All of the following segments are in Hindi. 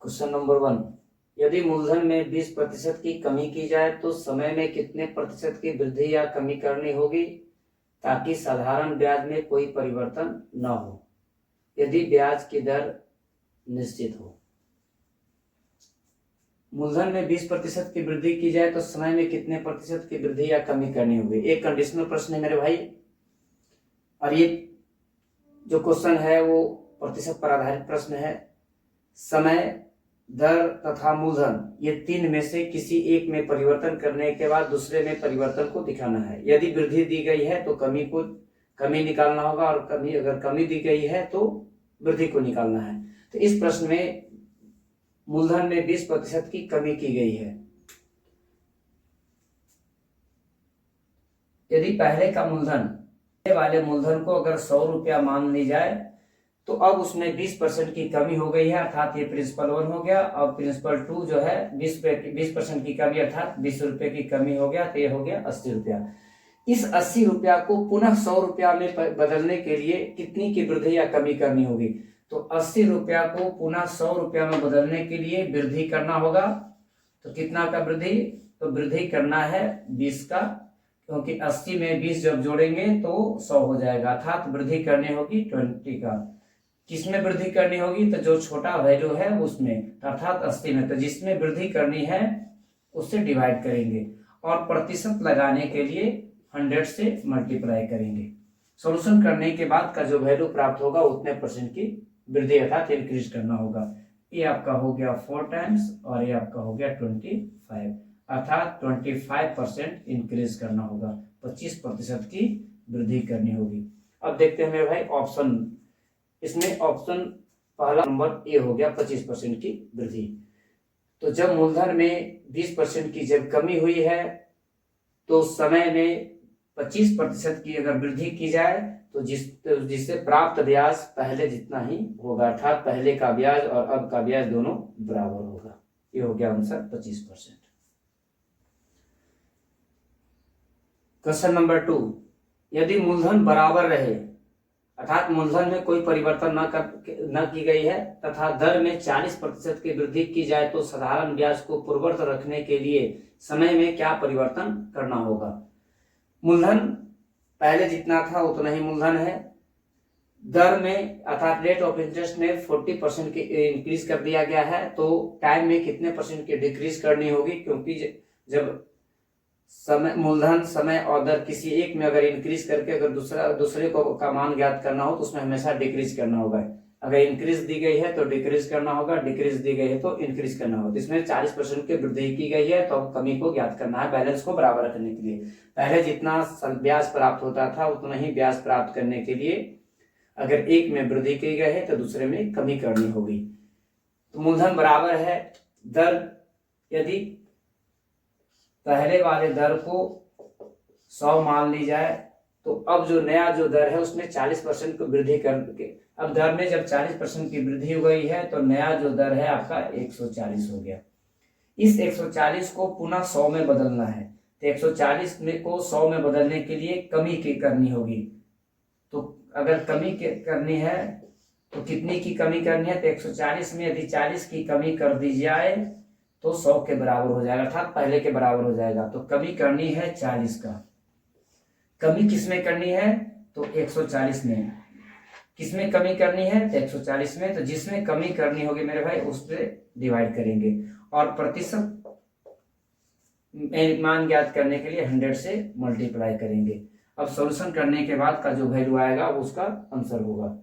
क्वेश्चन नंबर 1, यदि मूलधन में 20% की कमी की जाए तो समय में कितने प्रतिशत की वृद्धि या कमी करनी होगी ताकि साधारण ब्याज में कोई परिवर्तन न हो यदि ब्याज की दर निश्चित हो। मूलधन में 20% की वृद्धि की जाए तो समय में कितने प्रतिशत की वृद्धि या कमी करनी होगी। एक कंडीशनल प्रश्न है मेरे भाई, और ये जो क्वेश्चन है वो प्रतिशत पर आधारित प्रश्न है। समय, दर तथा मूलधन, ये तीन में से किसी एक में परिवर्तन करने के बाद दूसरे में परिवर्तन को दिखाना है। यदि वृद्धि दी गई है तो कमी निकालना होगा, और अगर कमी दी गई है तो वृद्धि को निकालना है। तो इस प्रश्न में मूलधन में 20% की कमी की गई है। यदि पहले वाले मूलधन को अगर 100 रुपया मान ली जाए तो अब उसमें 20% की कमी हो गई है, अर्थात ये प्रिंसिपल 1 हो गया, और प्रिंसिपल 2 जो है 20% की कमी अर्थात 20 रुपये की कमी हो गया, तो ये हो गया 80 रुपया। इस 80 रुपया को पुनः 100 रुपया में बदलने के लिए कितनी की वृद्धि या कमी करनी होगी। तो 80 रुपया को पुनः 100 रुपया में बदलने के लिए वृद्धि करना होगा। तो कितना का वृद्धि, तो वृद्धि करना है 20 का, क्योंकि 80 में 20 जब जोड़ेंगे तो 100 हो जाएगा, अर्थात वृद्धि करनी होगी 20 का। किसमें वृद्धि करनी होगी, तो जो छोटा वैल्यू है उसमें, अर्थात 80 में। तो जिसमें वृद्धि करनी है उससे डिवाइड करेंगे, और प्रतिशत लगाने के लिए 100 से मल्टीप्लाई करेंगे। सॉल्यूशन करने के बाद का जो वैल्यू प्राप्त होगा उतने परसेंट की वृद्धि अर्थात इंक्रीज करना होगा। ये आपका हो गया 4 टाइम्स, और ये आपका हो गया 25, अर्थात 25% इंक्रीज करना होगा, 25% की वृद्धि करनी होगी। अब देखते हैं मेरे भाई ऑप्शन, इसमें ऑप्शन पहला नंबर ए हो गया 25% की वृद्धि। तो जब मूलधन में 20% की जब कमी हुई है तो समय में 25% की अगर वृद्धि की जाए तो जिससे प्राप्त ब्याज पहले जितना ही होगा, अर्थात पहले का ब्याज और अब का ब्याज दोनों बराबर होगा। ये हो गया आंसर 25%। क्वेश्चन नंबर 2, यदि मूलधन बराबर रहे अर्थात मूलधन में कोई परिवर्तन न की गई है तथा दर में 40% की वृद्धि की जाए तो साधारण ब्याज को पूर्ववत रखने के लिए समय में क्या परिवर्तन करना होगा। मूलधन पहले जितना था उतना ही मूलधन है, दर में अर्थात रेट ऑफ इंटरेस्ट में 40% की इंक्रीज कर दिया गया है, तो टाइम में कितने परसेंट की डिक्रीज करनी होगी, क्योंकि जब समय, मूलधन, समय और दर किसी एक में अगर इंक्रीज करके अगर दूसरे को का मान ज्ञात करना हो तो उसमें हमेशा डिक्रीज करना होगा। अगर इंक्रीज दी गई है तो डिक्रीज करना होगा, डिक्रीज दी गई है तो इंक्रीज करना होगा। इसमें 40% की वृद्धि की गई है तो कमी को ज्ञात करना है, बैलेंस को बराबर रखने के लिए। पहले जितना ब्याज प्राप्त होता था उतना ही ब्याज प्राप्त करने के लिए अगर एक में वृद्धि की गई है तो दूसरे में कमी करनी होगी। तो मूलधन बराबर है दर, यदि पहले वाले दर को 100 मान ली जाए तो अब जो नया जो दर है उसमें 40% की वृद्धि करके, अब दर में जब 40% की वृद्धि हो गई है तो नया जो दर है आपका 140 हो गया। इस 140 को पुनः 100 में बदलना है, तो 140 में को 100 में बदलने के लिए कमी की करनी होगी। तो अगर कमी करनी है तो कितनी की कमी करनी है, तो 140 में यदि 40 की कमी कर दी जाए तो 100 के बराबर हो जाएगा, अर्थात पहले के बराबर हो जाएगा। तो कमी करनी है 40 का। कमी किसमें करनी है, तो 140 में। किसमें कमी करनी है, तो 140 में। तो जिसमें कमी करनी होगी मेरे भाई उस पर डिवाइड करेंगे, और प्रतिशत मान ज्ञात करने के लिए 100 से मल्टीप्लाई करेंगे। अब सॉल्यूशन करने के बाद का जो वैल्यू आएगा वो उसका आंसर होगा।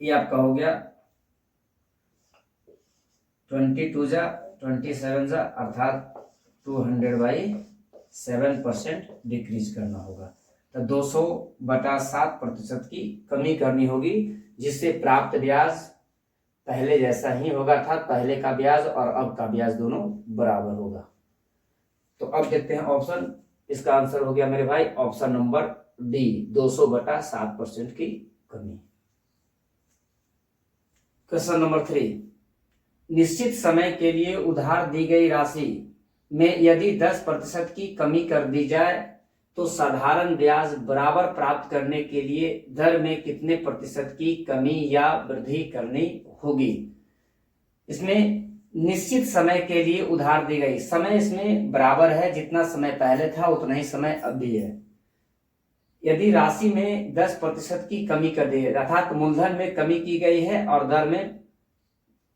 ये आपका हो गया 22 जा 27 जा, अर्थात 200/7% डिक्रीज करना होगा। तो 200/7% की कमी करनी होगी, जिससे प्राप्त ब्याज पहले जैसा ही होगा, अर्थात पहले का ब्याज और अब का ब्याज दोनों बराबर होगा। तो अब देखते हैं ऑप्शन, इसका आंसर हो गया मेरे भाई ऑप्शन नंबर डी, 200/7% की कमी। क्वेश्चन नंबर 3, निश्चित समय के लिए उधार दी गई राशि में यदि 10% की कमी कर दी जाए तो साधारण ब्याज बराबर प्राप्त करने के लिए दर में कितने प्रतिशत की कमी या वृद्धि करनी होगी। इसमें निश्चित समय के लिए उधार दी गई, समय इसमें बराबर है, जितना समय पहले था उतना ही समय अब भी है। यदि राशि में 10% की कमी कर दी है, अर्थात मूलधन में कमी की गई है और दर में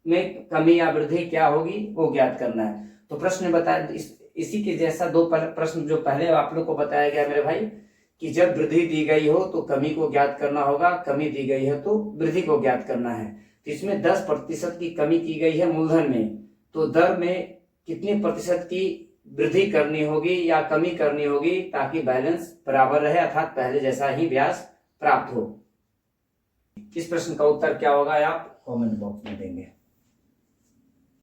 कमी या वृद्धि क्या होगी वो ज्ञात करना है। तो प्रश्न बताया इसी के जैसा दो प्रश्न जो पहले आप लोग को बताया गया मेरे भाई, कि जब वृद्धि दी गई हो तो कमी को ज्ञात करना होगा, कमी दी गई है तो वृद्धि को ज्ञात करना है। तो इसमें 10% की कमी की गई है मूलधन में, तो दर में कितने प्रतिशत की वृद्धि करनी होगी या कमी करनी होगी ताकि बैलेंस बराबर रहे, अर्थात पहले जैसा ही ब्याज प्राप्त हो। इस प्रश्न का उत्तर क्या होगा आप कमेंट बॉक्स में देंगे।